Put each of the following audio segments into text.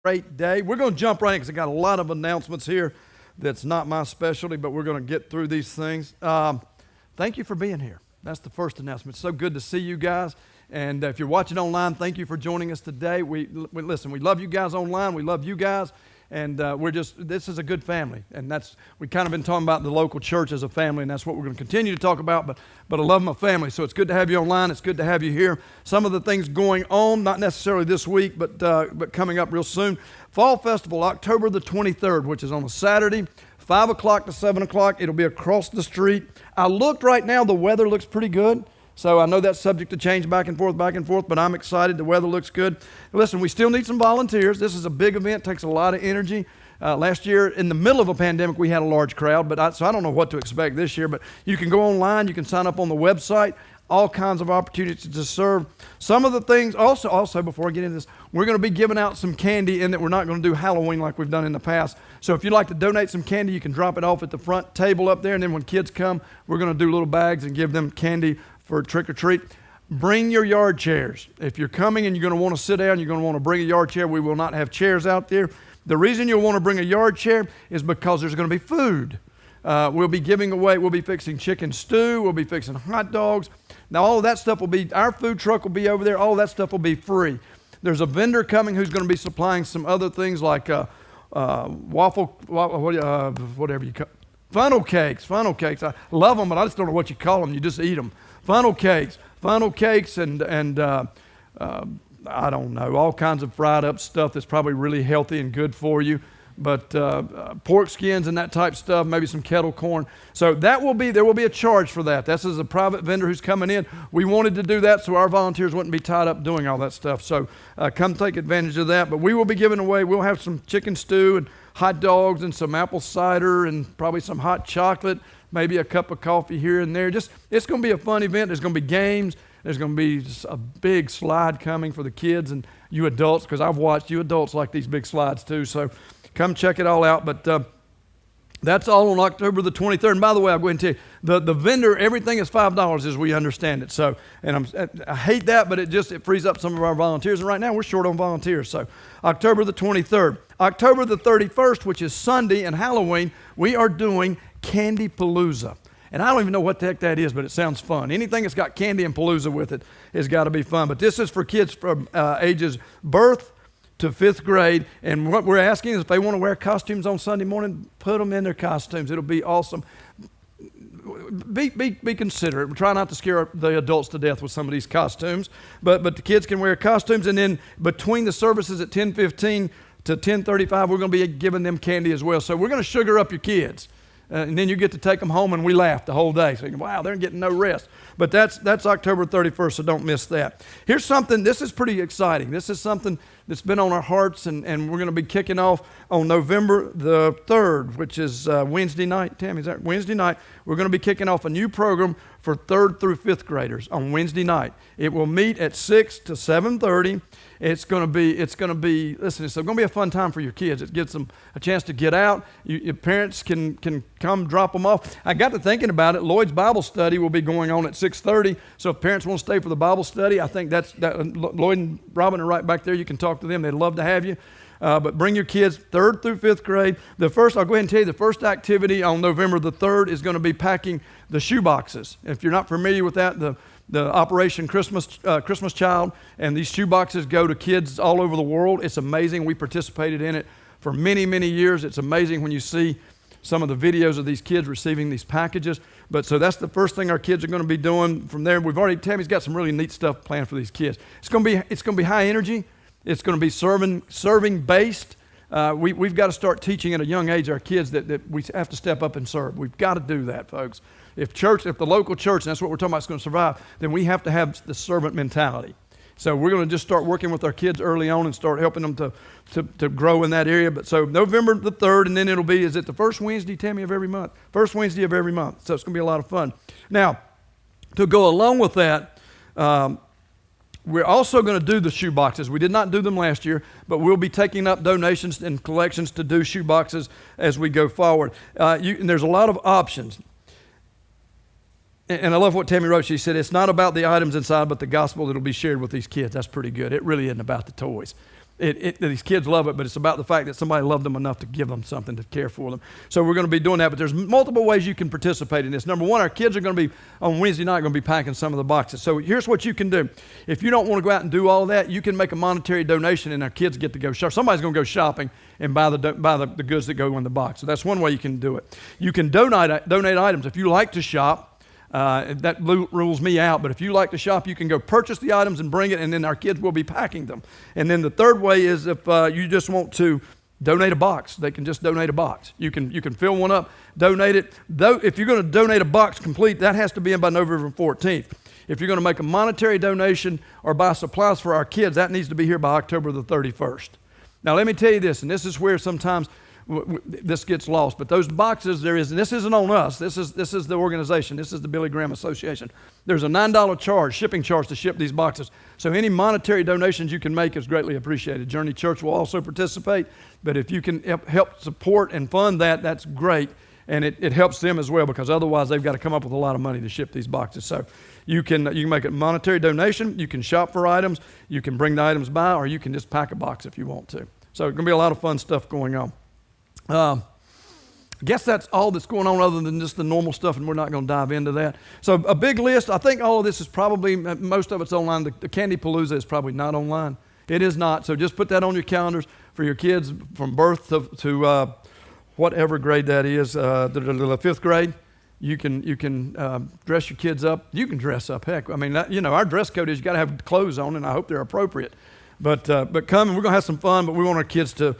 Great day. We're going to jump right in because I got a lot of announcements here that's not my specialty, but we're going to get through these things. Thank you for being here. That's the first announcement. It's so good to see you guys. And if you're watching online, thank you for joining us today. We listen, we love you guys online. We love you guys. And this is a good family. And we kind of been talking about the local church as a family, and that's what we're going to continue to talk about. But I love my family, so it's good to have you online. It's good to have you here. Some of the things going on, not necessarily this week, but coming up real soon. Fall Festival, October the 23rd, which is on a Saturday, 5 o'clock to 7 o'clock. It'll be across the street. I looked right now. The weather looks pretty good. So I know that's subject to change back and forth, but I'm excited. The weather looks good. Listen, we still need some volunteers. This is a big event, takes a lot of energy. Last year, in the middle of a pandemic, we had a large crowd, so I don't know what to expect this year, but you can go online, you can sign up on the website, all kinds of opportunities to serve. Some of the things, also before I get into this, we're going to be giving out some candy in that we're not going to do Halloween like we've done in the past. So if you'd like to donate some candy, you can drop it off at the front table up there, and then when kids come, we're going to do little bags and give them candy for trick or treat. Bring your yard chairs. If you're coming and you're going to want to sit down, you're going to want to bring a yard chair. We will not have chairs out there. The reason you'll want to bring a yard chair is because there's going to be food. We'll be fixing chicken stew. We'll be fixing hot dogs. Now all of that stuff our food truck will be over there. All of that stuff will be free. There's a vendor coming who's going to be supplying some other things like whatever you call funnel cakes. I love them, but I just don't know what you call them. You just eat them. Funnel cakes, and I don't know, all kinds of fried up stuff that's probably really healthy and good for you. But pork skins and that type stuff, maybe some kettle corn. So there will be a charge for that. This is a private vendor who's coming in. We wanted to do that so our volunteers wouldn't be tied up doing all that stuff. So come take advantage of that. But we will be giving away, we'll have some chicken stew and hot dogs and some apple cider and probably some hot chocolate, maybe a cup of coffee here and there. It's going to be a fun event. There's going to be games. There's going to be a big slide coming for the kids and you adults, because I've watched you adults like these big slides too. So come check it all out. But that's all on October the 23rd. And by the way, I'll go ahead and tell you, the vendor, everything is $5 as we understand it. So, and I hate that, but it frees up some of our volunteers. And right now we're short on volunteers. So October the 23rd. October the 31st, which is Sunday and Halloween, we are doing Candy Palooza. And I don't even know what the heck that is, but it sounds fun. Anything that's got candy and palooza with it has got to be fun. But this is for kids from ages birth to 5th grade. And what we're asking is if they want to wear costumes on Sunday morning, put them in their costumes. It'll be awesome. Be considerate. We try not to scare the adults to death with some of these costumes. But the kids can wear costumes. And then between the services at 10:15 to 10:35, we're going to be giving them candy as well. So we're going to sugar up your kids. And then you get to take them home, and we laugh the whole day. So you go, wow, they're getting no rest. But that's October 31st, so don't miss that. Here's something, this is pretty exciting. This is something that's been on our hearts, and we're going to be kicking off on November the 3rd, which is Wednesday night. Tammy, is that Wednesday night? We're going to be kicking off a new program for 3rd through 5th graders on Wednesday night. It will meet at 6 to 7:30. It's going to be, listen, it's going to be a fun time for your kids. It gives them a chance to get out. Your parents can come drop them off. I got to thinking about it. Lloyd's Bible study will be going on at 6:30. So if parents want to stay for the Bible study, I think Lloyd and Robin are right back there. You can talk to them. They'd love to have you. But bring your kids 3rd through 5th grade. I'll go ahead and tell you, the first activity on November the 3rd is going to be packing the shoe boxes. If you're not familiar with that, the Operation Christmas Child, and these shoe boxes go to kids all over the world. It's amazing. We participated in it for many, many years. It's amazing when you see some of the videos of these kids receiving these packages. But so that's the first thing our kids are going to be doing. From there, Tammy's got some really neat stuff planned for these kids. It's going to be high energy. It's going to be serving based. We've got to start teaching at a young age our kids that we have to step up and serve. We've got to do that, folks. If the local church, and that's what we're talking about, is going to survive, then we have to have the servant mentality. So we're going to just start working with our kids early on and start helping them to grow in that area. But so November the 3rd, and then it'll be, is it the first Wednesday, Tammy, of every month? First Wednesday of every month. So it's going to be a lot of fun. Now, to go along with that, we're also going to do the shoe boxes. We did not do them last year, but we'll be taking up donations and collections to do shoe boxes as we go forward. And there's a lot of options. And I love what Tammy wrote. She said, it's not about the items inside, but the gospel that will be shared with these kids. That's pretty good. It really isn't about the toys. these kids love it, but it's about the fact that somebody loved them enough to give them something to care for them. So we're going to be doing that, but there's multiple ways you can participate in this. Number one, our kids are going to be, on Wednesday night, going to be packing some of the boxes. So here's what you can do. If you don't want to go out and do all that, you can make a monetary donation, and our kids get to go shop. Somebody's going to go shopping and buy the goods that go in the box. So that's one way you can do it. You can donate items. If you like to shop, that rules me out, but if you like to shop, you can go purchase the items and bring it, and then our kids will be packing them. And then the third way is if you just want to donate a box, they can just donate a box. You can fill one up, donate it. Though if you're going to donate a box complete, that has to be in by November 14th. If you're going to make a monetary donation or buy supplies for our kids, that needs to be here by October the 31st. Now let me tell you this, and this is where sometimes this gets lost, but those boxes and this isn't on us. This is the organization. This is the Billy Graham Association. There's a $9 shipping charge to ship these boxes. So any monetary donations you can make is greatly appreciated. Journey Church will also participate, but if you can help support and fund that, that's great, and it helps them as well, because otherwise they've got to come up with a lot of money to ship these boxes. So you can make a monetary donation. You can shop for items. You can bring the items by, or you can just pack a box if you want to. So it's going to be a lot of fun stuff going on. I guess that's all that's going on other than just the normal stuff, and we're not going to dive into that. So a big list. I think all of this is probably, most of it's online. The Candy Palooza is probably not online. It is not. So just put that on your calendars for your kids from birth to whatever grade that is, the fifth grade. You can dress your kids up. You can dress up. Heck, I mean, our dress code is you got to have clothes on, and I hope they're appropriate. But come, and we're going to have some fun, but we want our kids to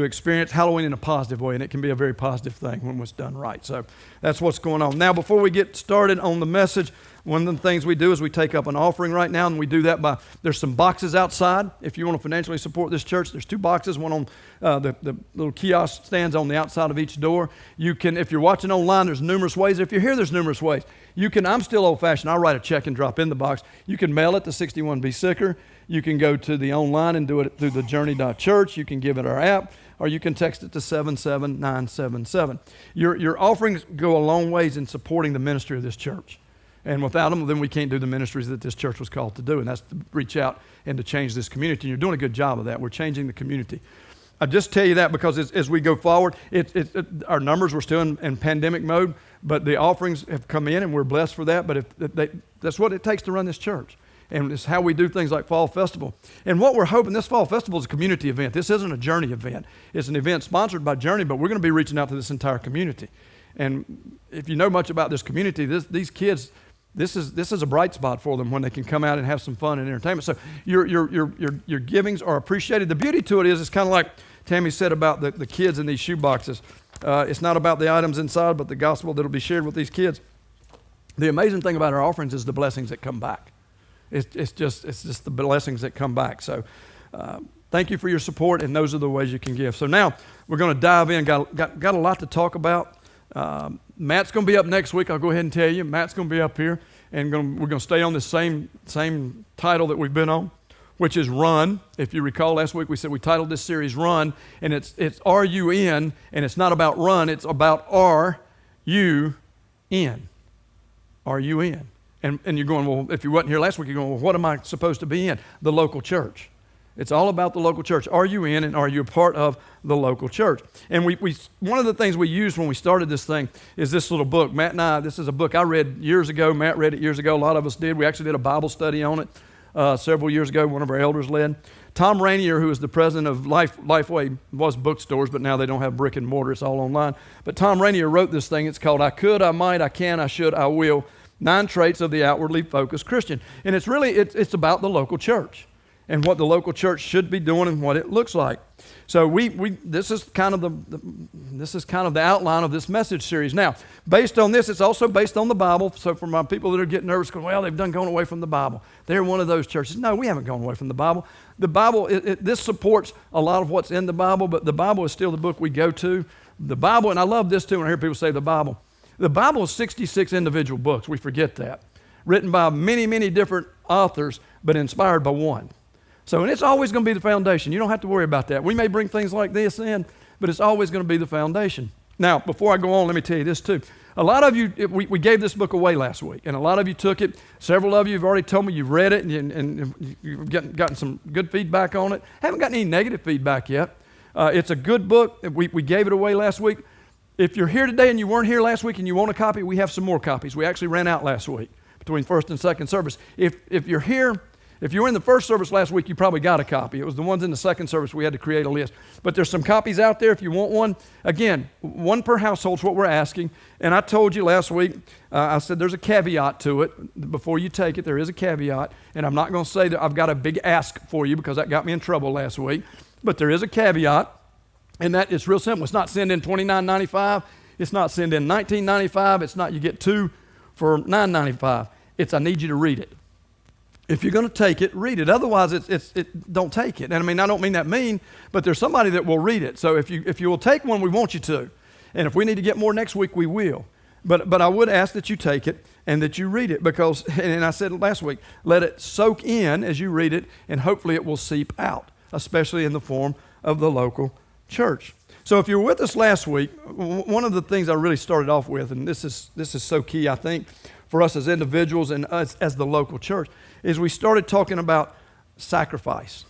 experience Halloween in a positive way, and it can be a very positive thing when it's done right. So that's what's going on. Now, before we get started on the message, one of the things we do is we take up an offering right now, and we do that there's some boxes outside. If you want to financially support this church, there's 2 boxes, one on the little kiosk stands on the outside of each door. You can, if you're watching online, there's numerous ways. If you're here, there's numerous ways. I'm still old-fashioned. I'll write a check and drop in the box. You can mail it to 61B Sicker. You can go to the online and do it through the journey.church. You can give it our app, or you can text it to 77977. Your offerings go a long ways in supporting the ministry of this church. And without them, then we can't do the ministries that this church was called to do, and that's to reach out and to change this community. And you're doing a good job of that. We're changing the community. I just tell you that because as we go forward, our numbers were still in pandemic mode, but the offerings have come in, and we're blessed for that. But that's what it takes to run this church. And it's how we do things like Fall Festival. And what we're hoping, this Fall Festival is a community event. This isn't a Journey event. It's an event sponsored by Journey, but we're going to be reaching out to this entire community. And if you know much about this community, these kids, this is a bright spot for them when they can come out and have some fun and entertainment. So your givings are appreciated. The beauty to it is it's kind of like Tammy said about the kids in these shoe boxes. It's not about the items inside, but the gospel that will be shared with these kids. The amazing thing about our offerings is the blessings that come back. It's just the blessings that come back. So thank you for your support, and those are the ways you can give. So now we're going to dive in. Got a lot to talk about. Matt's going to be up next week. I'll go ahead and tell you. Matt's going to be up here, and we're going to stay on this same title that we've been on, which is Run. If you recall, last week we said we titled this series Run, and it's R-U-N, and it's not about run. It's about R-U-N. R-U-N. And you're going, well, if you wasn't here last week, you're going, well, what am I supposed to be in? The local church. It's all about the local church. Are you in, and are you a part of the local church? And one of the things we used when we started this thing is this little book. Matt and I, this is a book I read years ago. Matt read it years ago. A lot of us did. We actually did a Bible study on it several years ago. One of our elders led. Tom Rainier, who is the president of Lifeway, was bookstores, but now they don't have brick and mortar. It's all online. But Tom Rainier wrote this thing. It's called I Could, I Might, I Can, I Should, I Will. 9 traits of the outwardly focused Christian. And it's really, it's about the local church and what the local church should be doing and what it looks like. So this is kind of the outline of this message series. Now, based on this, it's also based on the Bible. So for my people that are getting nervous, going, well, they've done gone away from the Bible. They're one of those churches. No, we haven't gone away from the Bible. The Bible, this supports a lot of what's in the Bible, but the Bible is still the book we go to. The Bible, and I love this too when I hear people say the Bible. The Bible is 66 individual books. We forget that. Written by many, many different authors, but inspired by one. So, and it's always going to be the foundation. You don't have to worry about that. We may bring things like this in, but it's always going to be the foundation. Now, before I go on, let me tell you this too. A lot of you, we gave this book away last week, and a lot of you took it. Several of you have already told me you've read it, and you've gotten some good feedback on it. Haven't gotten any negative feedback yet. It's a good book. We gave it away last week. If you're here today and you weren't here last week and you want a copy, we have some more copies. We actually ran out last week between first and second service. If you're here, if you were in the first service last week, you probably got a copy. It was the ones in the second service we had to create a list. But there's some copies out there if you want one. Again, one per household is what we're asking. And I told you last week, I said there's a caveat to it. Before you take it, there is a caveat. And I'm not going to say that I've got a big ask for you because that got me in trouble last week. But there is a caveat, and that it's real simple. It's not send in $29.95. It's not send in $19.95. It's not you get 2 for $9.95. It's I need you to read it. If you're going to take it, read it. Otherwise, don't take it. And I mean, I don't mean that mean, but there's somebody that will read it. So if you will take one, we want you to. And if we need to get more next week, we will. But I would ask that you take it and that you read it because, and I said last week, let it soak in as you read it, and hopefully it will seep out, especially in the form of the local church. So if you were with us last week, one of the things I really started off with, and this is so key, I think, for us as individuals and us as the local church, is we started talking about sacrifice,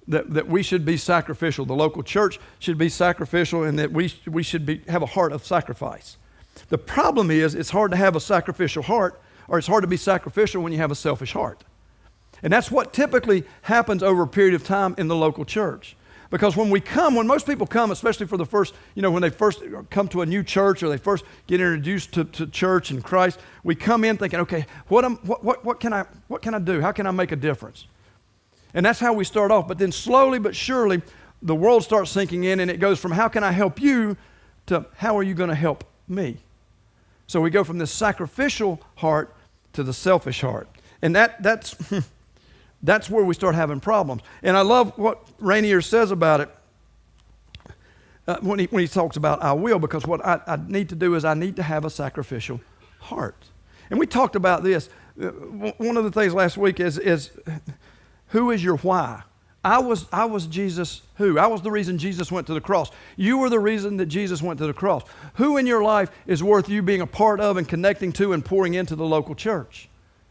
that we should be sacrificial. The local church should be sacrificial, and that we should have a heart of sacrifice. The problem is it's hard to have a sacrificial heart, or it's hard to be sacrificial when you have a selfish heart. And that's what typically happens over a period of time in the local church. Because when most people come, especially for the first, when they first come to a new church or they first get introduced to church and Christ, we come in thinking, okay, what can I do? How can I make a difference? And that's how we start off. But then slowly but surely, the world starts sinking in, and it goes from how can I help you to how are you going to help me? So we go from this sacrificial heart to the selfish heart. And that's that's where we start having problems. And I love what Rainier says about it when he talks about I will, because what I need to do is I need to have a sacrificial heart. And we talked about this. One of the things last week is who is your why? I was Jesus who? I was the reason Jesus went to the cross. You were the reason that Jesus went to the cross. Who in your life is worth you being a part of and connecting to and pouring into the local church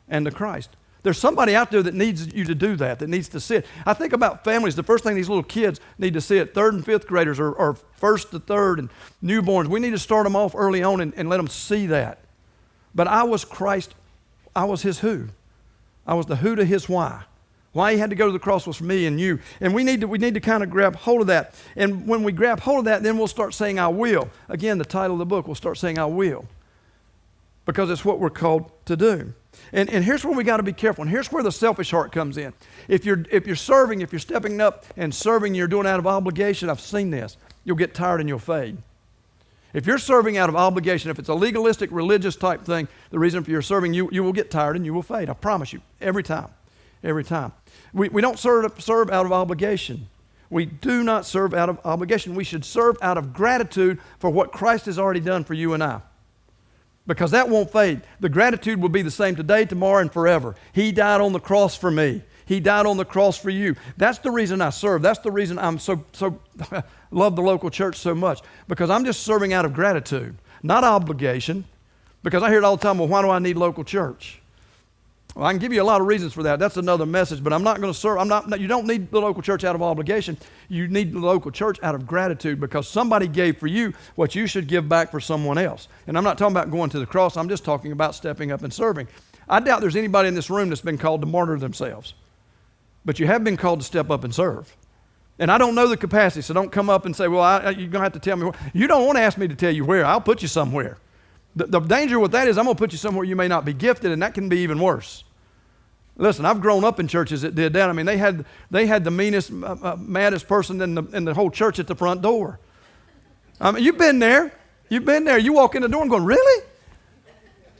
and to Christ? There's somebody out there that needs you to do that needs to see it. I think about families. The first thing these little kids need to see it, 3rd and 5th graders or 1st to 3rd and newborns, we need to start them off early on and let them see that. But I was Christ. I was his who. I was the who to his why. Why he had to go to the cross was for me and you. And we need to kind of grab hold of that. And when we grab hold of that, then we'll start saying I will. Again, the title of the book, we'll start saying I will. Because it's what we're called to do. And here's where we got to be careful. And here's where the selfish heart comes in. If you're serving, if you're stepping up and serving, you're doing out of obligation, I've seen this, you'll get tired and you'll fade. If you're serving out of obligation, if it's a legalistic, religious type thing, the reason for your serving, you will get tired and you will fade. I promise you, every time. Every time. We don't serve out of obligation. We do not serve out of obligation. We should serve out of gratitude for what Christ has already done for you and I. Because that won't fade. The gratitude will be the same today, tomorrow, and forever. He died on the cross for me. He died on the cross for you. That's the reason I serve. That's the reason I'm so love the local church so much. Because I'm just serving out of gratitude, not obligation. Because I hear it all the time, well, why do I need local church? Well, I can give you a lot of reasons for that. That's another message, but I'm not going to serve. You don't need the local church out of obligation. You need the local church out of gratitude because somebody gave for you what you should give back for someone else. And I'm not talking about going to the cross. I'm just talking about stepping up and serving. I doubt there's anybody in this room that's been called to martyr themselves. But you have been called to step up and serve. And I don't know the capacity, so don't come up and say, well, you're going to have to tell me where. You don't want to ask me to tell you where. I'll put you somewhere. The danger with that is I'm going to put you somewhere you may not be gifted, and that can be even worse. Listen, I've grown up in churches that did that. I mean, they had the meanest, maddest person in the whole church at the front door. I mean, you've been there. You've been there. You walk in the door and going, really?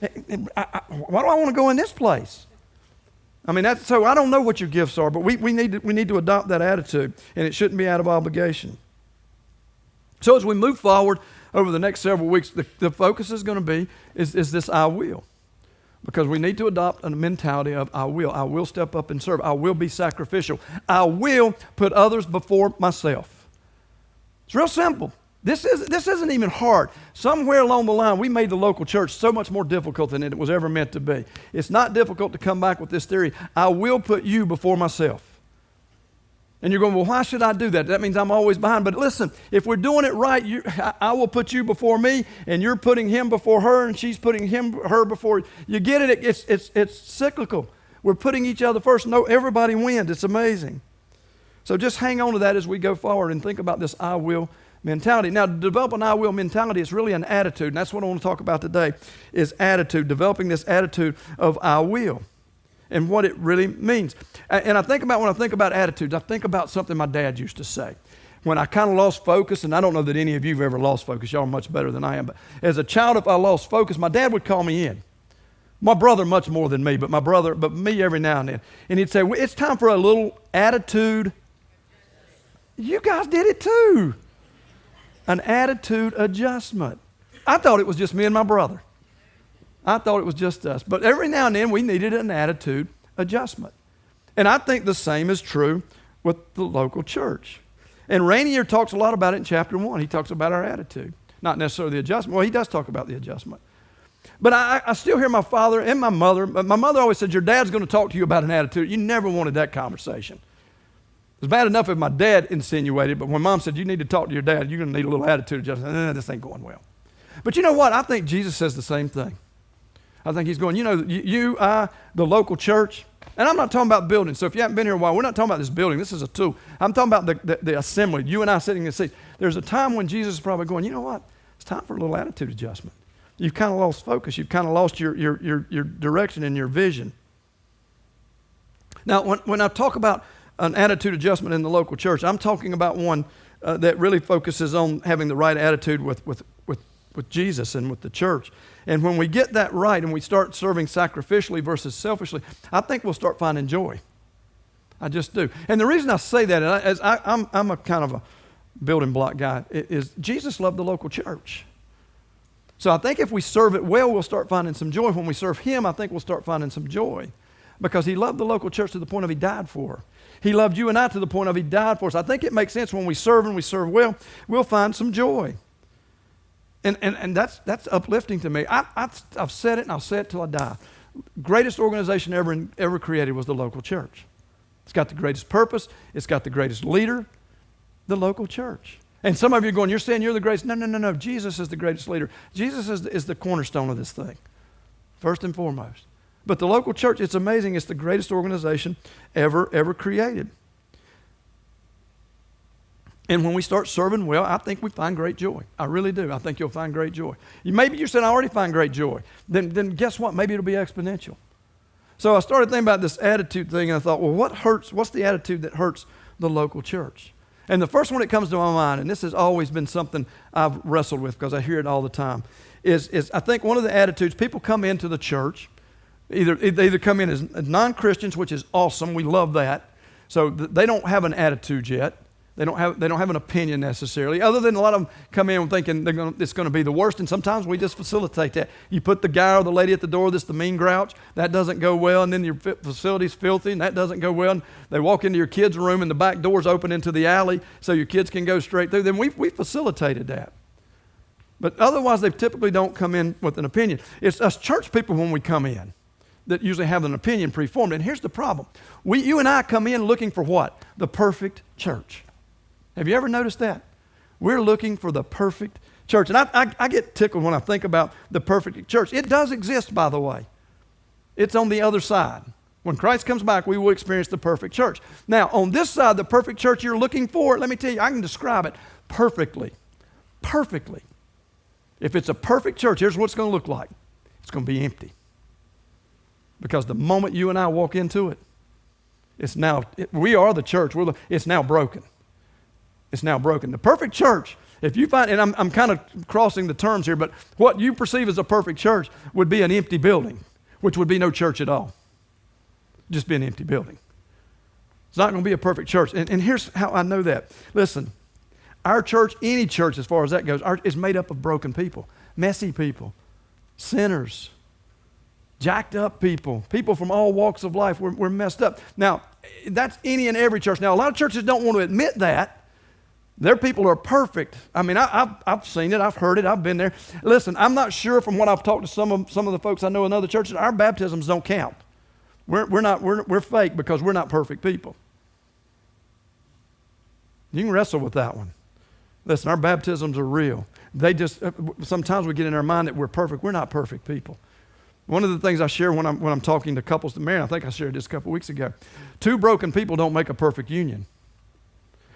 Why do I want to go in this place? I mean, so I don't know what your gifts are, but we need to adopt that attitude, and it shouldn't be out of obligation. So as we move forward over the next several weeks, the focus is going to be is this I will. Because we need to adopt a mentality of I will. I will step up and serve. I will be sacrificial. I will put others before myself. It's real simple. This isn't even hard. Somewhere along the line, we made the local church so much more difficult than it was ever meant to be. It's not difficult to come back with this theory. I will put you before myself. And you're going, well, why should I do that? That means I'm always behind. But listen, if we're doing it right, I will put you before me, and you're putting him before her, and she's putting her before you. You get it? It's cyclical. We're putting each other first. No, everybody wins. It's amazing. So just hang on to that as we go forward and think about this I will mentality. Now, to develop an I will mentality is really an attitude, and that's what I want to talk about today, is attitude, developing this attitude of I will and what it really means. And when I think about attitudes, I think about something my dad used to say. When I kind of lost focus, and I don't know that any of you have ever lost focus, y'all are much better than I am, but as a child, if I lost focus, my dad would call me in. My brother much more than me, but me every now and then. And he'd say, well, it's time for a little attitude. You guys did it too. An attitude adjustment. I thought it was just me and my brother. I thought it was just us. But every now and then we needed an attitude adjustment. And I think the same is true with the local church. And Rainier talks a lot about it in chapter 1. He talks about our attitude. Not necessarily the adjustment. Well, he does talk about the adjustment. But I still hear my father and my mother. My mother always said, your dad's going to talk to you about an attitude. You never wanted that conversation. It was bad enough if my dad insinuated, but when Mom said, you need to talk to your dad, you're going to need a little attitude adjustment. This ain't going well. But you know what? I think Jesus says the same thing. I think he's going, I, the local church, and I'm not talking about buildings. So if you haven't been here a while, we're not talking about this building. This is a tool. I'm talking about the assembly, you and I sitting in the seats. There's a time when Jesus is probably going, you know what? It's time for a little attitude adjustment. You've kind of lost focus. You've kind of lost your direction and your vision. Now, when I talk about an attitude adjustment in the local church, I'm talking about one that really focuses on having the right attitude with Jesus and with the church. And when we get that right and we start serving sacrificially versus selfishly, I think we'll start finding joy. I just do. And the reason I say that is I'm a kind of a building block guy, is Jesus loved the local church. So I think if we serve it well, we'll start finding some joy. When we serve him, I think we'll start finding some joy, because he loved the local church to the point of he died for her. He loved you and I to the point of he died for us. I think it makes sense when we serve and we serve well, we'll find some joy. And that's uplifting to me. I've said it, and I'll say it till I die. Greatest organization ever created was the local church. It's got the greatest purpose. It's got the greatest leader, the local church. And some of you are going, you're saying you're the greatest. No. Jesus is the greatest leader. Jesus is the cornerstone of this thing, first and foremost. But the local church, it's amazing. It's the greatest organization ever created. And when we start serving well, I think we find great joy. I really do. I think you'll find great joy. Maybe you're saying, I already find great joy. Then guess what? Maybe it'll be exponential. So I started thinking about this attitude thing, and I thought, well, what's the attitude that hurts the local church? And the first one that comes to my mind, and this has always been something I've wrestled with because I hear it all the time, is I think one of the attitudes, people come into the church, they either come in as non-Christians, which is awesome. We love that. So they don't have an attitude yet. They don't have an opinion necessarily, other than a lot of them come in thinking it's going to be the worst, and sometimes we just facilitate that. You put the guy or the lady at the door that's the mean grouch, that doesn't go well, and then your facility's filthy, and that doesn't go well. And they walk into your kids' room, and the back door's open into the alley so your kids can go straight through. Then we facilitated that. But otherwise, they typically don't come in with an opinion. It's us church people when we come in that usually have an opinion preformed. And here's the problem. You and I come in looking for what? The perfect church. Have you ever noticed that? We're looking for the perfect church. And I get tickled when I think about the perfect church. It does exist, by the way. It's on the other side. When Christ comes back, we will experience the perfect church. Now, on this side, the perfect church you're looking for, let me tell you, I can describe it perfectly. Perfectly. If it's a perfect church, here's what it's going to look like. It's going to be empty. Because the moment you and I walk into it, we are the church. It's now broken. It's now broken. The perfect church, if you find, and I'm kind of crossing the terms here, but what you perceive as a perfect church would be an empty building, which would be no church at all. Just be an empty building. It's not going to be a perfect church. And here's how I know that. Listen, our church, any church as far as that goes, is made up of broken people, messy people, sinners, jacked up people from all walks of life. We're messed up. Now, that's any and every church. Now, a lot of churches don't want to admit that. There are people who are perfect. I mean, I've seen it. I've heard it. I've been there. Listen, I'm not sure from what I've talked to some of the folks I know in other churches, our baptisms don't count. We're fake because we're not perfect people. You can wrestle with that one. Listen, our baptisms are real. Sometimes we get in our mind that we're perfect. We're not perfect people. One of the things I share when I'm talking to couples to marry, I think I shared this a couple weeks ago, 2 broken people don't make a perfect union.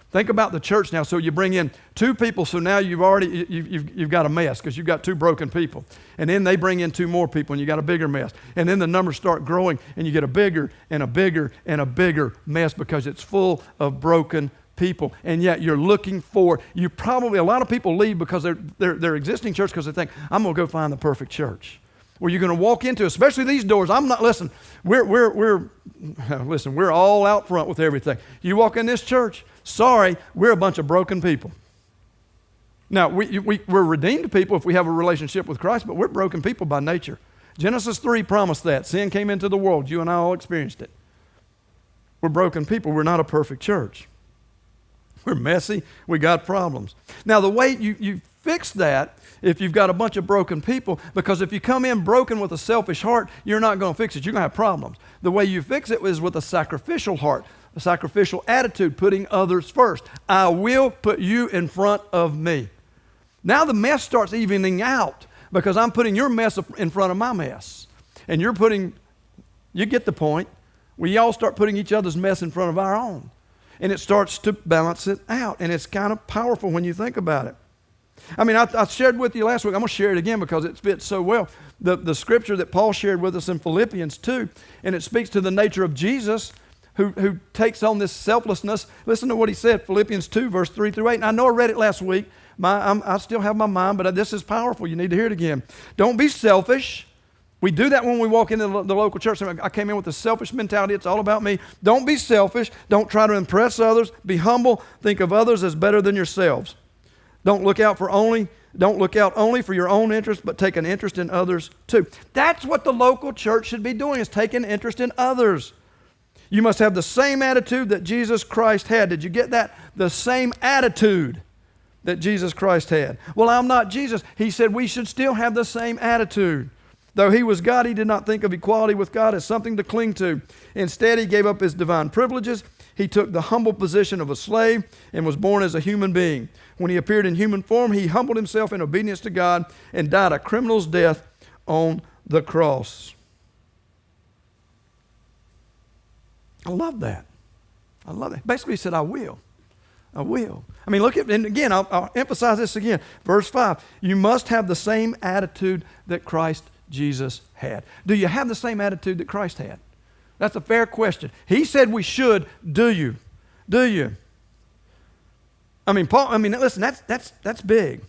Think about the church now. So you bring in 2 people, so now you've got a mess because you've got 2 broken people. And then they bring in 2 more people and you got a bigger mess. And then the numbers start growing and you get a bigger and a bigger and a bigger mess because it's full of broken people. And yet you're looking for, a lot of people leave because they're existing church because they think, I'm going to go find the perfect church. Where you're going to walk into, especially these doors. We're all out front with everything. You walk in this church, sorry, we're a bunch of broken people. Now, we're redeemed people if we have a relationship with Christ, but we're broken people by nature. Genesis 3 promised that. Sin came into the world. You and I all experienced it. We're broken people. We're not a perfect church. We're messy. We got problems. Now, the way you fix that, if you've got a bunch of broken people, because if you come in broken with a selfish heart, you're not going to fix it. You're going to have problems. The way you fix it is with a sacrificial heart, a sacrificial attitude, putting others first. I will put you in front of me. Now the mess starts evening out because I'm putting your mess in front of my mess. And you get the point. We all start putting each other's mess in front of our own. And it starts to balance it out. And it's kind of powerful when you think about it. I mean, I shared with you last week. I'm going to share it again because it fits so well. The scripture that Paul shared with us in Philippians 2, and it speaks to the nature of Jesus who takes on this selflessness. Listen to what he said, Philippians 2, verse 3 through 8. And I know I read it last week. I still have my mind, but this is powerful. You need to hear it again. Don't be selfish. We do that when we walk into the local church. I came in with a selfish mentality. It's all about me. Don't be selfish. Don't try to impress others. Be humble. Think of others as better than yourselves. Don't look out only for your own interest, but take an interest in others too. That's what the local church should be doing, is taking interest in others. You must have the same attitude that Jesus Christ had. Did you get that? The same attitude that Jesus Christ had. Well, I'm not Jesus. He said we should still have the same attitude. Though he was God, he did not think of equality with God as something to cling to. Instead, he gave up his divine privileges. He took the humble position of a slave and was born as a human being. When he appeared in human form, he humbled himself in obedience to God and died a criminal's death on the cross. I love that. I love that. Basically, he said, I will. I will. I mean, look at, and again, I'll emphasize this again. Verse 5, you must have the same attitude that Christ Jesus had. Do you have the same attitude that Christ had? That's a fair question. He said we should. Do you? Do you? Listen, that's big.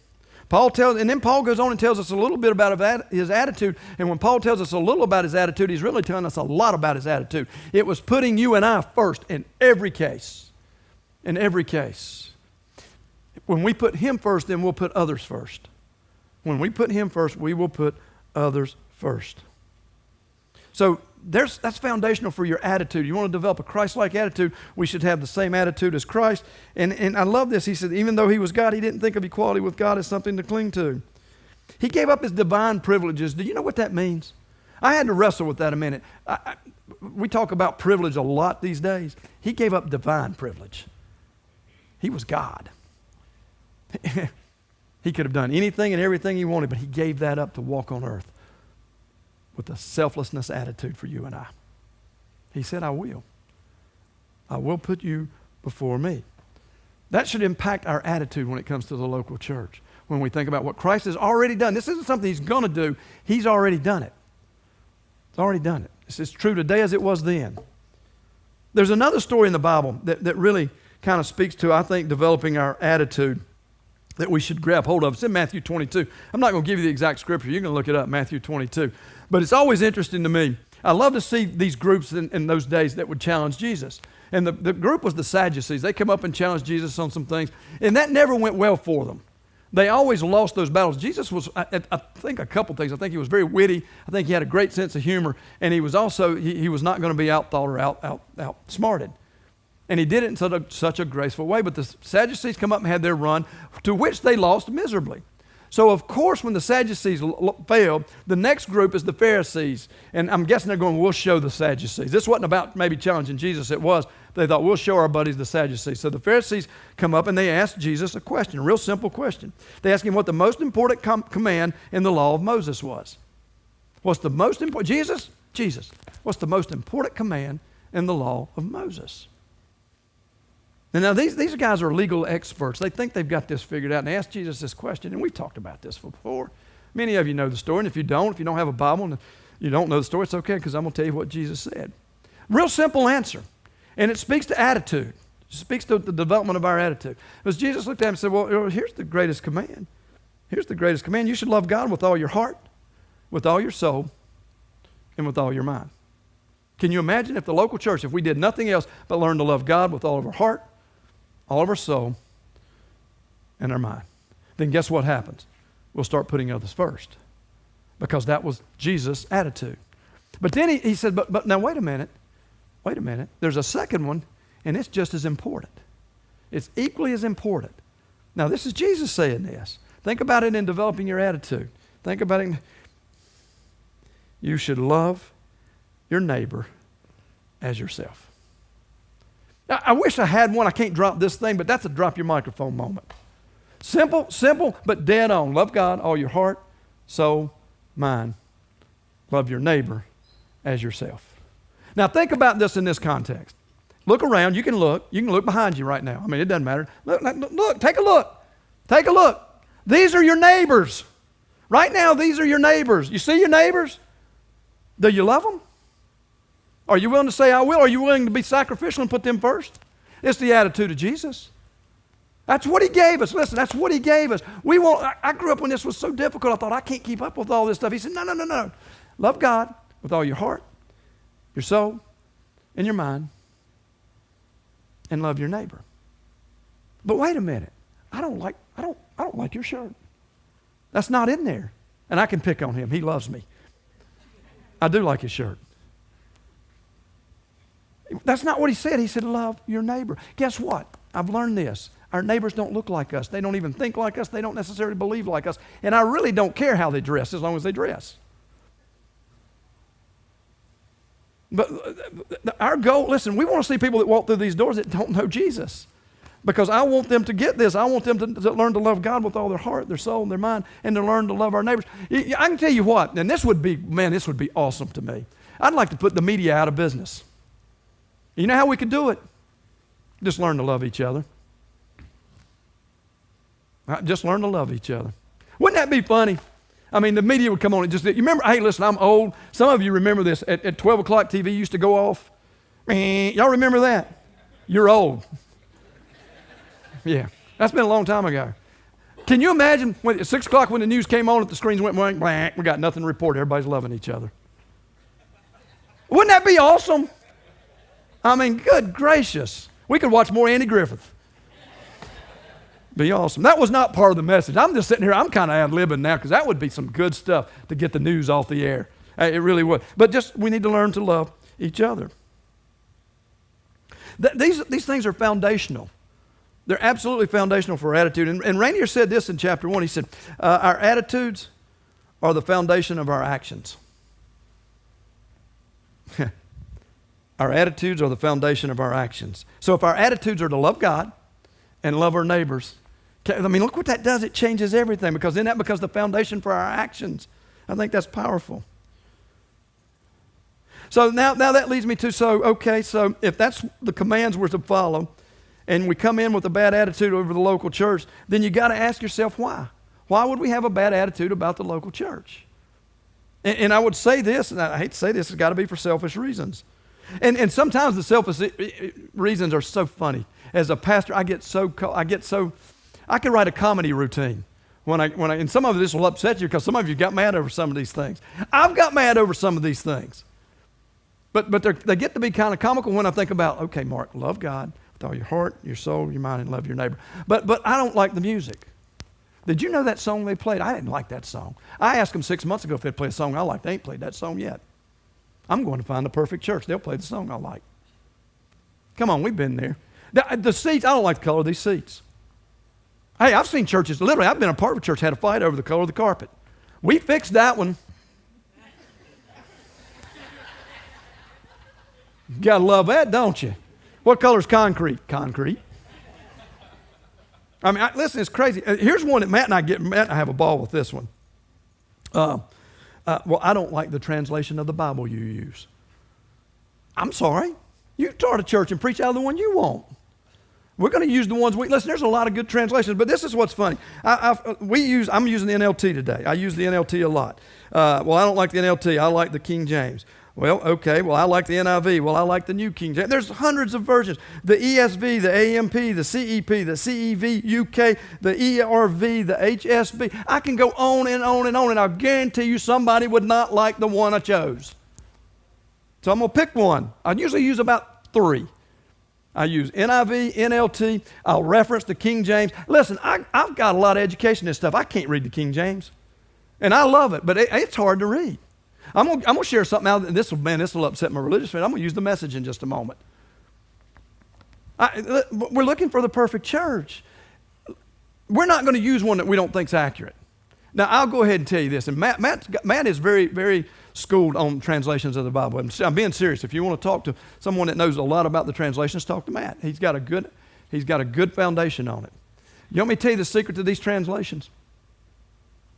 And then Paul goes on and tells us a little bit about his attitude. And when Paul tells us a little about his attitude, he's really telling us a lot about his attitude. It was putting you and I first in every case. In every case. When we put him first, then we'll put others first. When we put him first, we will put others first. So that's foundational for your attitude. You want to develop a Christ-like attitude, we should have the same attitude as Christ. And I love this. He said, even though he was God, he didn't think of equality with God as something to cling to. He gave up his divine privileges. Do you know what that means? I had to wrestle with that a minute. We talk about privilege a lot these days. He gave up divine privilege. He was God. He could have done anything and everything he wanted, but he gave that up to walk on earth with a selflessness attitude for you and I. He said, I will. I will put you before me. That should impact our attitude when it comes to the local church. When we think about what Christ has already done. This isn't something he's going to do. He's already done it. He's already done it. This is true today as it was then. There's another story in the Bible that really kind of speaks to, I think, developing our attitude that we should grab hold of. It's in Matthew 22. I'm not going to give you the exact scripture. You're going to look it up, Matthew 22. But it's always interesting to me. I love to see these groups in those days that would challenge Jesus. And the group was the Sadducees. They come up and challenged Jesus on some things. And that never went well for them. They always lost those battles. Jesus was, I think, a couple things. I think he was very witty. I think he had a great sense of humor. And he was also, he was not going to be outthought or outsmarted. And he did it in such a graceful way. But the Sadducees come up and had their run, to which they lost miserably. So, of course, when the Sadducees failed, the next group is the Pharisees. And I'm guessing they're going, we'll show the Sadducees. This wasn't about maybe challenging Jesus. It was. They thought, we'll show our buddies the Sadducees. So the Pharisees come up and they ask Jesus a question, a real simple question. They ask him what the most important command in the law of Moses was. What's the most important? Jesus, what's the most important command in the law of Moses? And now these guys are legal experts. They think they've got this figured out. And they ask Jesus this question, and we've talked about this before. Many of you know the story, and if you don't have a Bible and you don't know the story, it's okay, because I'm going to tell you what Jesus said. Real simple answer, and it speaks to attitude. It speaks to the development of our attitude. Because Jesus looked at him and said, well, here's the greatest command. Here's the greatest command. You should love God with all your heart, with all your soul, and with all your mind. Can you imagine if the local church, if we did nothing else but learn to love God with all of our heart, all of our soul, and our mind? Then guess what happens? We'll start putting others first, because that was Jesus' attitude. But then he said, but now wait a minute. There's a second one, and it's just as important. It's equally as important. Now, this is Jesus saying this. Think about it in developing your attitude. Think about it. You should love your neighbor as yourself. Now, I wish I had one. I can't drop this thing, but that's a drop your microphone moment. Simple, but dead on. Love God, all your heart, soul, mind. Love your neighbor as yourself. Now, think about this in this context. Look around. You can look behind you right now. I mean, it doesn't matter. Look, take a look. These are your neighbors. Right now, these are your neighbors. You see your neighbors? Do you love them? Are you willing to say, I will? Are you willing to be sacrificial and put them first? It's the attitude of Jesus. That's what he gave us. Listen, that's what he gave us. I grew up when this was so difficult. I thought, I can't keep up with all this stuff. He said, no. Love God with all your heart, your soul, and your mind, and love your neighbor. But wait a minute. I don't like your shirt. That's not in there. And I can pick on him. He loves me. I do like his shirt. That's not what he said. He said, love your neighbor. Guess what? I've learned this. Our neighbors don't look like us. They don't even think like us. They don't necessarily believe like us. And I really don't care how they dress as long as they dress. But our goal, listen, we want to see people that walk through these doors that don't know Jesus. Because I want them to get this. I want them to learn to love God with all their heart, their soul, and their mind, and to learn to love our neighbors. I can tell you what, and this would be awesome to me. I'd like to put the media out of business. You know how we could do it? Just learn to love each other. Just learn to love each other. Wouldn't that be funny? I mean, the media would come on and you remember, hey, listen, I'm old. Some of you remember this. At 12 o'clock, TV used to go off. Y'all remember that? You're old. Yeah, that's been a long time ago. Can you imagine at 6 o'clock when the news came on, if the screens went blank, blank, we got nothing to report. Everybody's loving each other. Wouldn't that be awesome? I mean, good gracious. We could watch more Andy Griffith. Be awesome. That was not part of the message. I'm just sitting here, I'm kind of ad-libbing now, because that would be some good stuff to get the news off the air. It really would. But we need to learn to love each other. These things are foundational. They're absolutely foundational for our attitude. And Rainier said this in chapter 1. He said, our attitudes are the foundation of our actions. Our attitudes are the foundation of our actions. So if our attitudes are to love God and love our neighbors, I mean, look what that does. It changes everything, because then that becomes the foundation for our actions. I think that's powerful. So now that leads me to, so if that's the commands we're to follow, and we come in with a bad attitude over the local church, then you got to ask yourself why. Why would we have a bad attitude about the local church? And I would say this, and I hate to say this, it's got to be for selfish reasons. And sometimes the selfish reasons are so funny. As a pastor, I could write a comedy routine. And some of this will upset you, because some of you got mad over some of these things. I've got mad over some of these things. But they get to be kind of comical when I think about, okay, Mark, love God with all your heart, your soul, your mind, and love your neighbor. But I don't like the music. Did you know that song they played? I didn't like that song. I asked them 6 months ago if they'd play a song I liked. They ain't played that song yet. I'm going to find the perfect church. They'll play the song I like. Come on, we've been there. The seats, I don't like the color of these seats. Hey, I've seen churches, literally, I've been a part of a church, had a fight over the color of the carpet. We fixed that one. You gotta love that, don't you? What color is concrete? Concrete. I mean, listen, it's crazy. Here's one that Matt and I have a ball with this one. Well, I don't like the translation of the Bible you use. I'm sorry. You start a church and preach out of the one you want. We're going to use the ones listen, there's a lot of good translations, but this is what's funny. I'm using the NLT today. I use the NLT a lot. Well, I don't like the NLT. I like the King James. Well, okay. Well, I like the NIV. Well, I like the New King James. There's hundreds of versions. The ESV, the AMP, the CEP, the CEV, UK, the ERV, the HSB. I can go on and on and on, and I'll guarantee you somebody would not like the one I chose. So I'm going to pick one. I usually use about 3. I use NIV, NLT. I'll reference the King James. Listen, I've got a lot of education in this stuff. I can't read the King James. And I love it, but it's hard to read. I'm gonna share something out. This will upset my religious friend. I'm going to use the message in just a moment. We're looking for the perfect church. We're not going to use one that we don't think is accurate. Now, I'll go ahead and tell you this. And Matt is very, very schooled on translations of the Bible. I'm being serious. If you want to talk to someone that knows a lot about the translations, talk to Matt. He's got a good foundation on it. You want me to tell you the secret to these translations?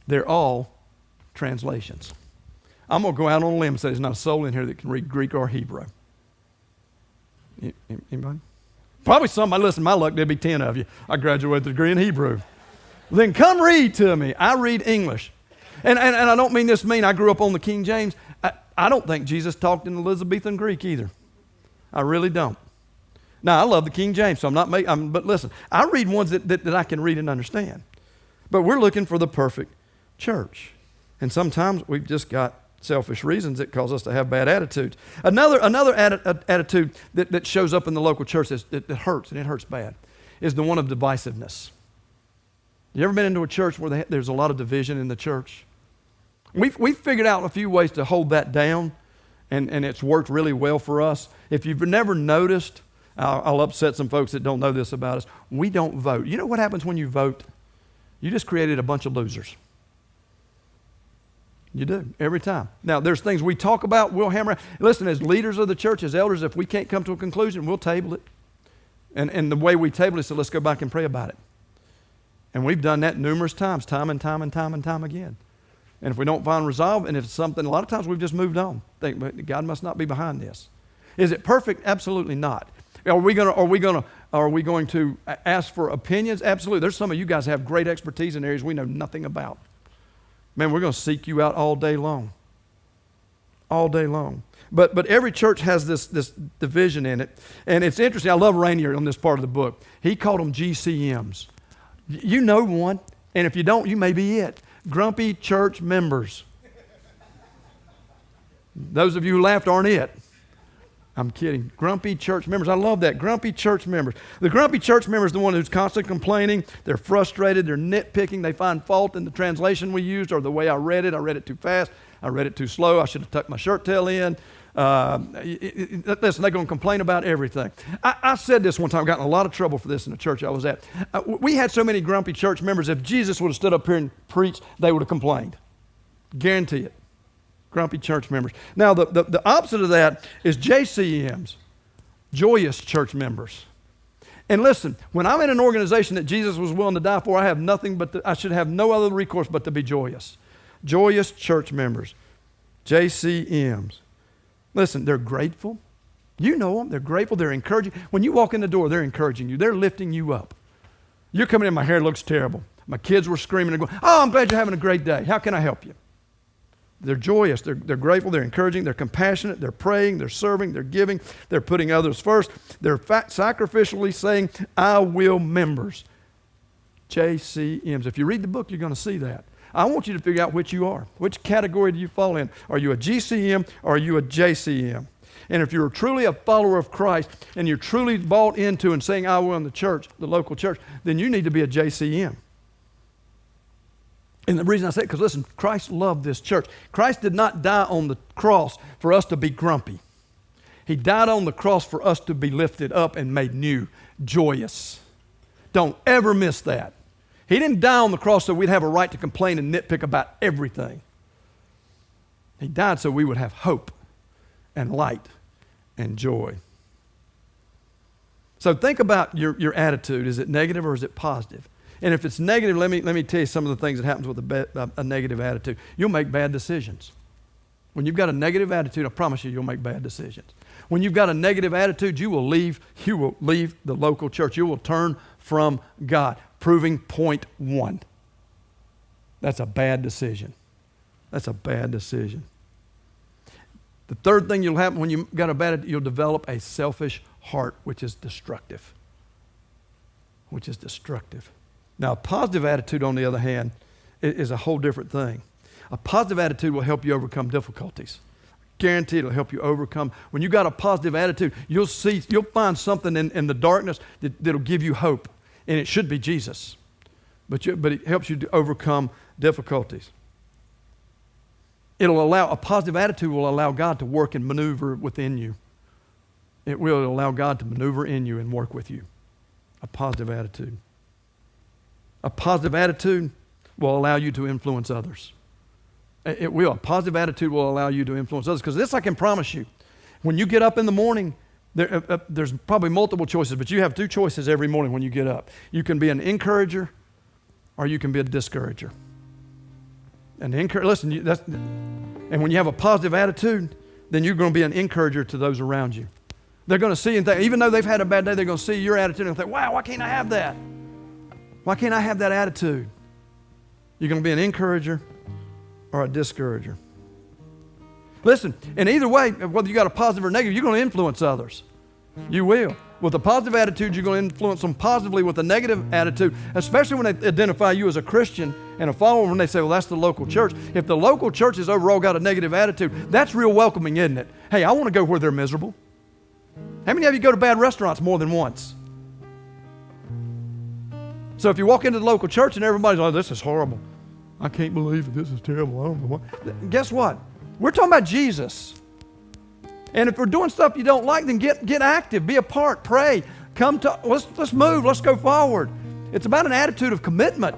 They're all translations. I'm going to go out on a limb and say there's not a soul in here that can read Greek or Hebrew. Anybody? Probably somebody. Listen, my luck, there'd be 10 of you. I graduated with a degree in Hebrew. Then come read to me. I read English. And I don't mean this mean. I grew up on the King James. I don't think Jesus talked in Elizabethan Greek either. I really don't. Now, I love the King James, so I'm not making, but listen, I read ones that I can read and understand. But we're looking for the perfect church. And sometimes we've just got selfish reasons that cause us to have bad attitudes. Another attitude that shows up in the local church that hurts, and it hurts bad, is the one of divisiveness. You ever been into a church where there's a lot of division in the church? We've figured out a few ways to hold that down, and it's worked really well for us. If you've never noticed, I'll upset some folks that don't know this about us. We don't vote. You know what happens when you vote? You just created a bunch of losers. You do, every time. Now, there's things we talk about, we'll hammer out. Listen, as leaders of the church, as elders, if we can't come to a conclusion, we'll table it. And the way we table it is, so let's go back and pray about it. And we've done that numerous times, time and time again. And if we don't find resolve, and if it's something, a lot of times we've just moved on. Think, but God must not be behind this. Is it perfect? Absolutely not. Are we going to ask for opinions? Absolutely. There's some of you guys have great expertise in areas we know nothing about. Man, we're going to seek you out all day long. All day long. But every church has this division in it. And it's interesting. I love Rainier on this part of the book. He called them GCMs. You know one, and if you don't, you may be it. Grumpy church members. Those of you who laughed aren't it. I'm kidding. Grumpy church members. I love that. Grumpy church members. The grumpy church member is the one who's constantly complaining. They're frustrated. They're nitpicking. They find fault in the translation we used or the way I read it. I read it too fast. I read it too slow. I should have tucked my shirt tail in. Listen, they're going to complain about everything. I said this one time. I got in a lot of trouble for this in the church I was at. We had so many grumpy church members. If Jesus would have stood up here and preached, they would have complained. Guarantee it. Grumpy church members. Now, the opposite of that is JCMs, joyous church members. And listen, when I'm in an organization that Jesus was willing to die for, I have nothing but I should have no other recourse but to be joyous. Joyous church members, JCMs. Listen, they're grateful. You know them. They're grateful. They're encouraging. When you walk in the door, they're encouraging you. They're lifting you up. You're coming in, my hair looks terrible. My kids were screaming and going, oh, I'm glad you're having a great day. How can I help you? They're joyous. They're grateful. They're encouraging. They're compassionate. They're praying. They're serving. They're giving. They're putting others first. They're sacrificially saying, I will members. JCMs. If you read the book, you're going to see that. I want you to figure out which you are. Which category do you fall in? Are you a GCM or are you a JCM? And if you're truly a follower of Christ and you're truly bought into and saying, I will in the church, the local church, then you need to be a JCM. And the reason I say it, because listen, Christ loved this church. Christ did not die on the cross for us to be grumpy. He died on the cross for us to be lifted up and made new, joyous. Don't ever miss that. He didn't die on the cross so we'd have a right to complain and nitpick about everything. He died so we would have hope and light and joy. So think about your attitude. Is it negative or is it positive? And if it's negative, let me tell you some of the things that happens with a negative attitude. You'll make bad decisions. When you've got a negative attitude, I promise you'll make bad decisions. When you've got a negative attitude, you will leave the local church. You will turn from God. Proving point one. That's a bad decision. That's a bad decision. The third thing you'll happen when you've got a bad attitude, you'll develop a selfish heart, which is destructive. Now, a positive attitude, on the other hand, is a whole different thing. A positive attitude will help you overcome difficulties. Guaranteed it'll help you overcome. When you got a positive attitude, you'll find something in the darkness that'll give you hope. And it should be Jesus. But it helps you to overcome difficulties. A positive attitude will allow God to work and maneuver within you. It will allow God to maneuver in you and work with you. A positive attitude. A positive attitude will allow you to influence others. It will. A positive attitude will allow you to influence others. Because this I can promise you. When you get up in the morning, there's probably multiple choices, but you have two choices every morning when you get up. You can be an encourager or you can be a discourager. And when you have a positive attitude, then you're going to be an encourager to those around you. They're going to see and think, even though they've had a bad day, they're going to see your attitude and think, wow, why can't I have that? Why can't I have that attitude? You're going to be an encourager or a discourager. Listen, and either way, whether you got a positive or negative, you're going to influence others. You will. With a positive attitude, you're going to influence them positively. With a negative attitude, especially when they identify you as a Christian and a follower, when they say, well, that's the local church. If the local church has overall got a negative attitude, that's real welcoming, isn't it? Hey, I want to go where they're miserable. How many of you go to bad restaurants more than once? So if you walk into the local church and everybody's like, this is horrible. I can't believe it. This is terrible. I don't know what. Guess what? We're talking about Jesus. And if we're doing stuff you don't like, then get active, be a part, pray, let's move, let's go forward. It's about an attitude of commitment.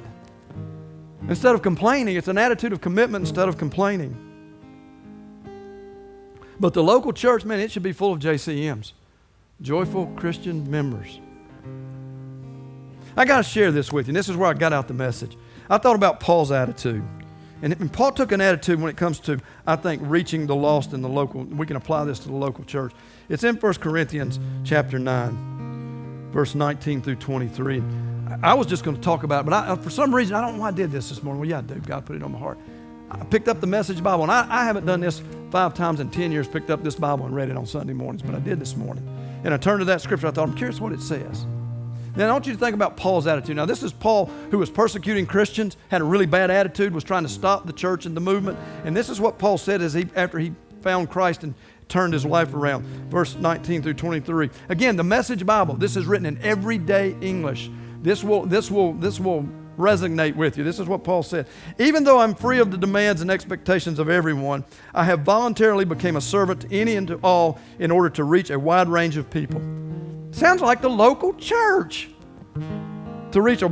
Instead of complaining, it's an attitude of commitment instead of complaining. But the local church, man, it should be full of JCMs, joyful Christian members. I got to share this with you, and this is where I got out the message. I thought about Paul's attitude. And Paul took an attitude when it comes to, I think, reaching the lost in the local. We can apply this to the local church. It's in 1 Corinthians chapter 9, verse 19 through 23. I was just going to talk about it, but for some reason, I don't know why I did this morning. Well, yeah, I do. God put it on my heart. I picked up the Message Bible, and I haven't done this 5 times in 10 years, picked up this Bible and read it on Sunday mornings, but I did this morning. And I turned to that scripture. I thought, I'm curious what it says. Then I want you to think about Paul's attitude. Now, this is Paul who was persecuting Christians, had a really bad attitude, was trying to stop the church and the movement. And this is what Paul said after he found Christ and turned his life around. Verse 19 through 23. Again, the Message Bible. This is written in everyday English. This will resonate with you. This is what Paul said. Even though I'm free of the demands and expectations of everyone, I have voluntarily become a servant to any and to all in order to reach a wide range of people. Sounds like the local church. To reach a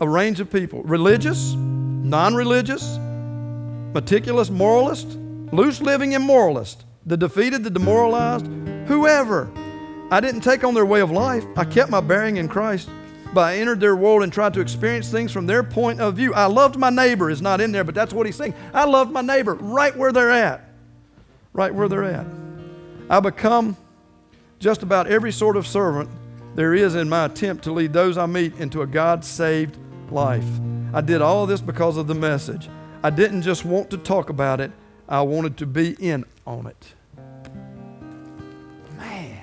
range of people. Religious, non-religious, meticulous moralist, loose-living immoralist, the defeated, the demoralized, whoever. I didn't take on their way of life. I kept my bearing in Christ. But I entered their world and tried to experience things from their point of view. I loved my neighbor is not in there, but that's what he's saying. I loved my neighbor right where they're at. Right where they're at. I become just about every sort of servant there is in my attempt to lead those I meet into a God-saved life. I did all of this because of the message. I didn't just want to talk about it. I wanted to be in on it. Man,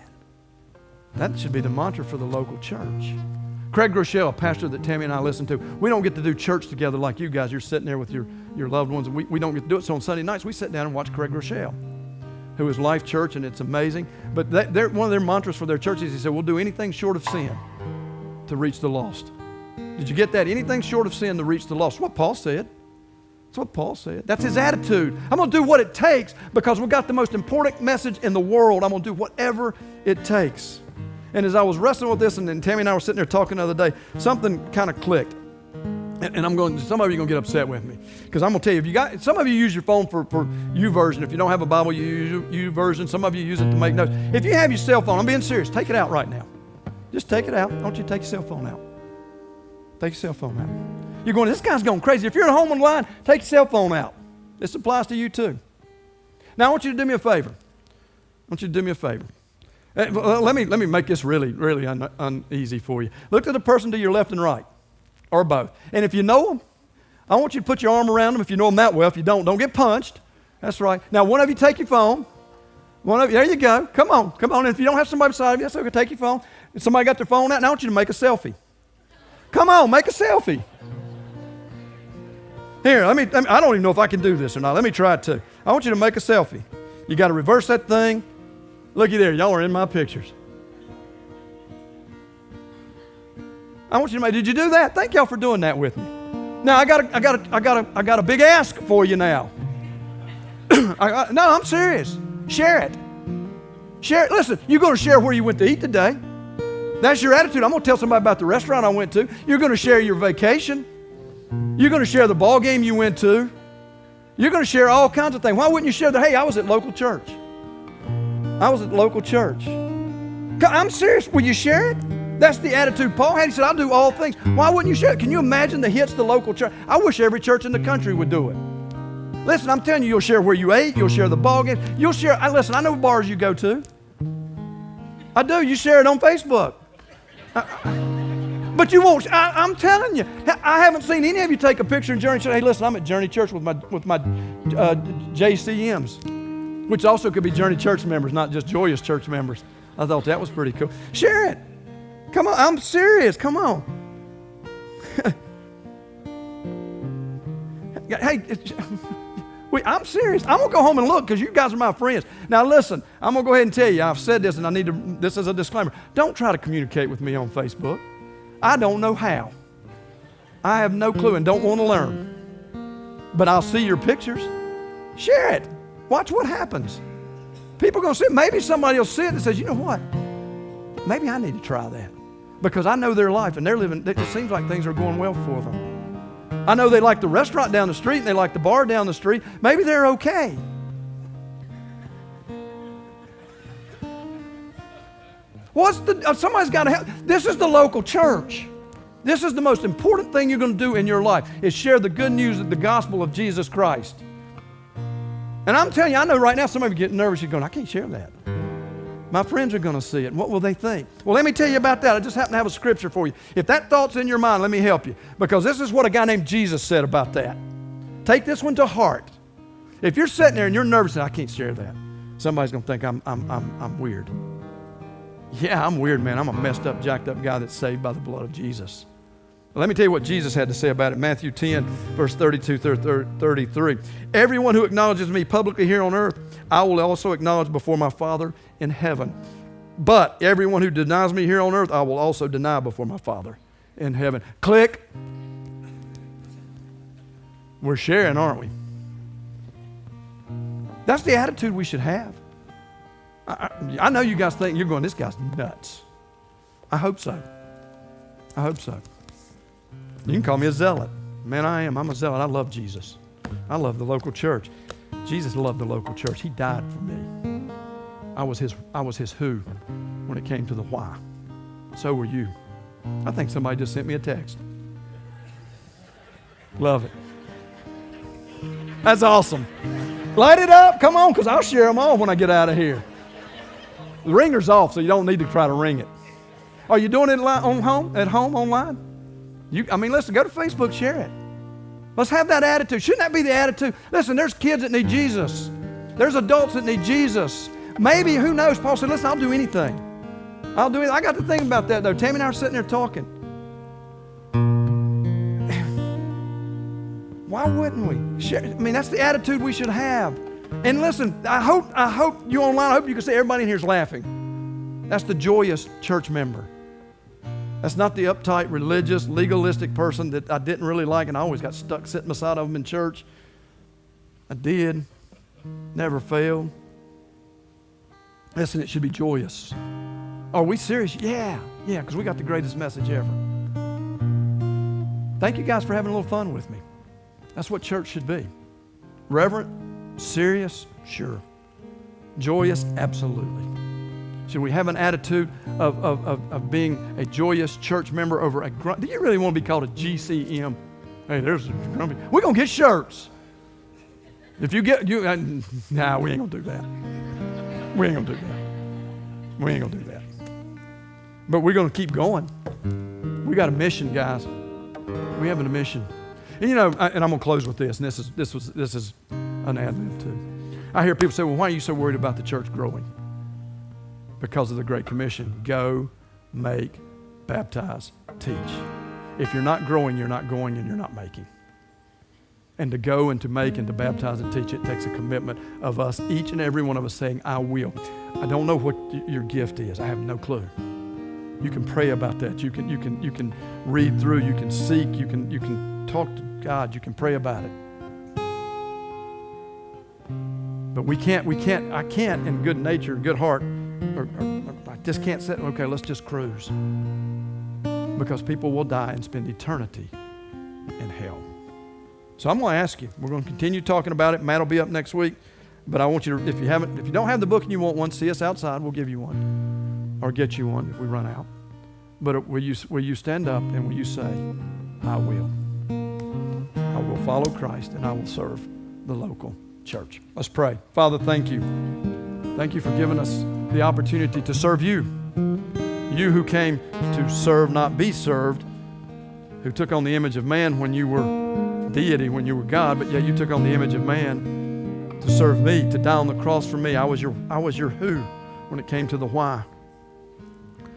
that should be the mantra for the local church. Craig Rochelle, a pastor that Tammy and I listen to, we don't get to do church together like you guys. You're sitting there with your loved ones. And we don't get to do it. So on Sunday nights, we sit down and watch Craig Rochelle, who is Life Church, and it's amazing. But one of their mantras for their church is, he said, we'll do anything short of sin to reach the lost. Did you get that? Anything short of sin to reach the lost. What Paul said. That's what Paul said. That's his attitude. I'm going to do what it takes because we've got the most important message in the world. I'm going to do whatever it takes. And as I was wrestling with this, and then Tammy and I were sitting there talking the other day, something kind of clicked. And some of you are going to get upset with me. Because I'm going to tell you, some of you use your phone for YouVersion. If you don't have a Bible, you use YouVersion. Some of you use it to make notes. If you have your cell phone, I'm being serious, take it out right now. Just take it out. I want you to take your cell phone out. Take your cell phone out. You're going, this guy's going crazy. If you're at home online, take your cell phone out. This applies to you too. Now I want you to do me a favor. Let me make this really, really uneasy for you. Look at the person to your left and right, or both. And if you know them, I want you to put your arm around them if you know them that well. If you don't get punched. That's right. Now one of you take your phone. There you go. Come on. And if you don't have somebody beside you, that's okay. Take your phone. If somebody got their phone out, now I want you to make a selfie. Come on, make a selfie. Here, I don't even know if I can do this or not. Let me try it too. I want you to make a selfie. You got to reverse that thing. Looky there, y'all are in my pictures. I want you to make. Did you do that? Thank y'all for doing that with me. Now I got a big ask for you now. No, I'm serious. Share it. Listen, you're going to share where you went to eat today. That's your attitude. I'm going to tell somebody about the restaurant I went to. You're going to share your vacation. You're going to share the ball game you went to. You're going to share all kinds of things. Why wouldn't you share that? Hey, I was at local church. I'm serious. Will you share it? That's the attitude Paul had. He said, I'll do all things. Why wouldn't you share it? Can you imagine the hits the local church? I wish every church in the country would do it. Listen, I'm telling you, you'll share where you ate. You'll share the ball game. You'll share. Listen, I know bars you go to. I do. You share it on Facebook. But you won't. I'm telling you, I haven't seen any of you take a picture in Journey Church. Hey, listen, I'm at Journey Church with my JCMs, which also could be Journey Church members, not just Joyous Church members. I thought that was pretty cool. Share it. Come on, I'm serious. Come on. Hey, I'm serious. I'm going to go home and look because you guys are my friends. Now listen, I'm going to go ahead and tell you, I've said this and this is a disclaimer. Don't try to communicate with me on Facebook. I don't know how. I have no clue and don't want to learn. But I'll see your pictures. Share it. Watch what happens. People are going to see it. Maybe somebody will see it and says, you know what? Maybe I need to try that. Because I know their life and they're living, it seems like things are going well for them. I know they like the restaurant down the street and they like the bar down the street. Maybe they're okay. Somebody's got to help. This is the local church. This is the most important thing you're going to do in your life is share the good news of the gospel of Jesus Christ. And I'm telling you, I know right now some of you get nervous. You're going, I can't share that. My friends are going to see it. What will they think? Well, let me tell you about that. I just happen to have a scripture for you. If that thought's in your mind, let me help you. Because this is what a guy named Jesus said about that. Take this one to heart. If you're sitting there and you're nervous and I can't share that, somebody's going to think I'm weird. Yeah, I'm weird, man. I'm a messed up, jacked up guy that's saved by the blood of Jesus. Well, let me tell you what Jesus had to say about it. Matthew 10, verse 32 through 33. Everyone who acknowledges me publicly here on earth, I will also acknowledge before my Father in heaven. But everyone who denies me here on earth, I will also deny before my Father in heaven. Click. We're sharing, aren't we? That's the attitude we should have. I know you guys think you're going, this guy's nuts. I hope so. I hope so. You can call me a zealot. Man, I am. I'm a zealot. I love Jesus. I love the local church. Jesus loved the local church. He died for me. I was his who when it came to the why. So were you. I think somebody just sent me a text. Love it. That's awesome. Light it up. Come on, because I'll share them all when I get out of here. The ringer's off, so you don't need to try to ring it. Are you doing it at home, online? Listen, go to Facebook, share it. Let's have that attitude. Shouldn't that be the attitude? Listen, there's kids that need Jesus. There's adults that need Jesus. Maybe, who knows? Paul said, listen, I'll do anything. I'll do it. I got to think about that, though. Tammy and I are sitting there talking. Why wouldn't we? Share, that's the attitude we should have. And listen, I hope you online, I hope you can see everybody in here is laughing. That's the joyous church member. That's not the uptight, religious, legalistic person that I didn't really like and I always got stuck sitting beside them in church. I did. Never failed. Listen, it should be joyous. Are we serious? Yeah, because we got the greatest message ever. Thank you guys for having a little fun with me. That's what church should be. Reverent, serious, sure. Joyous, absolutely. Should we have an attitude of being a joyous church member over a grumpy? Do you really want to be called a GCM? Hey, there's a grumpy. We're going to get shirts. If you get, we ain't going to do that. We ain't going to do that. We ain't going to do that. But we're going to keep going. We got a mission, guys. We have a mission. And and I'm going to close with this, and this is an advent too. I hear people say, well, why are you so worried about the church growing? Because of the Great Commission. Go, make, baptize, teach. If you're not growing, you're not going, and you're not making. And to go and to make and to baptize and teach, it takes a commitment of us, each and every one of us saying, I will. I don't know what your gift is. I have no clue. You can pray about that. You can read through. You can seek. You can talk to God. You can pray about it. But I can't in good nature, good heart, or I just can't sit, okay, let's just cruise. Because people will die and spend eternity in hell. So I'm going to ask you, we're going to continue talking about it. Matt will be up next week. But I want you to, if you don't have the book and you want one, see us outside, we'll give you one. Or get you one if we run out. But will you stand up and will you say, I will. I will follow Christ and I will serve the local church. Let's pray. Father, thank you. Thank you for giving us the opportunity to serve you. You who came to serve, not be served, who took on the image of man when you were deity, when you were God, but yet you took on the image of man to serve me, to die on the cross for me. I was your who when it came to the why.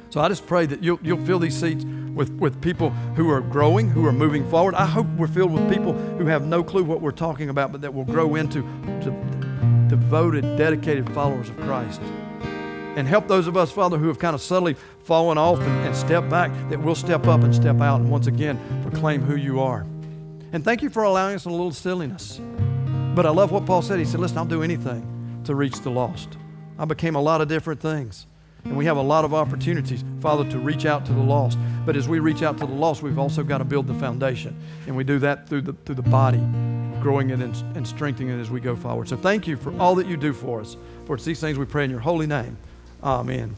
So I just pray that you'll fill these seats with people who are growing, who are moving forward. I hope we're filled with people who have no clue what we're talking about, but that will grow into devoted, dedicated followers of Christ. And help those of us, Father, who have kind of subtly fallen off and stepped back, that we'll step up and step out and once again proclaim who you are. And thank you for allowing us a little silliness. But I love what Paul said. He said, listen, I'll do anything to reach the lost. I became a lot of different things. And we have a lot of opportunities, Father, to reach out to the lost. But as we reach out to the lost, we've also got to build the foundation. And we do that through the body, growing it and strengthening it as we go forward. So thank you for all that you do for us. For it's these things we pray in your holy name. Amen.